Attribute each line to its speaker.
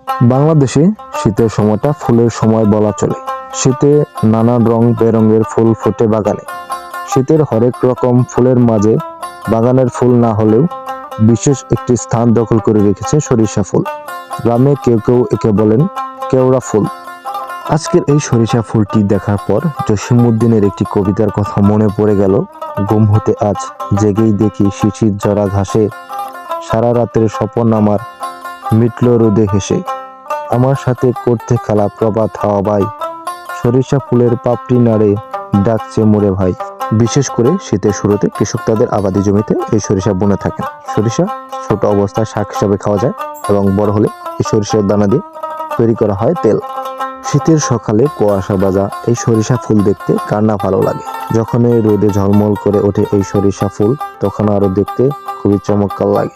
Speaker 1: বাংলাদেশে শীতের সময়টা ফুলের সময় বলা চলে। শীতে নানান রং বেরঙের ফুল ফোটে বাগানে। শীতের হরেক রকম ফুলের মাঝে বাগানের ফুল না হলেও বিশেষ একটি স্থান দখল করে রেখেছে সরিষা ফুল। গ্রামে কেউ কেউ একে বলেন কেওড়া ফুল। আজকের এই সরিষা ফুলটি দেখার পর জসীমউদ্দিনের একটি কবিতার কথা মনে পড়ে গেল। ঘুম হতে আজ জেগেই দেখি শিশির জরা ঘাসে, সারা রাতের স্বপন আমার মিটল রোদে হেসে। আমার সাথে করতে খেলা প্রভাত হাওয়া ভাই, সরিষা ফুলের পাপড়ি নাড়ে ডাকছে মোরে ভাই। বিশেষ করে শীতের শুরুতে কৃষক তাদের আবাদি জমিতে এই সরিষা বুনে থাকেন। সরিষা ছোট অবস্থায় শাক হিসাবে খাওয়া যায় এবং বড় হলে এই সরিষার দানা দিয়ে তৈরি করা হয় তেল। শীতের সকালে কুয়াশা বাজা এই সরিষা ফুল দেখতে কার না ভালো লাগে। যখন এই রোদে ঝলমল করে ওঠে এই সরিষা ফুল, তখন আরো দেখতে খুবই চমৎকার লাগে।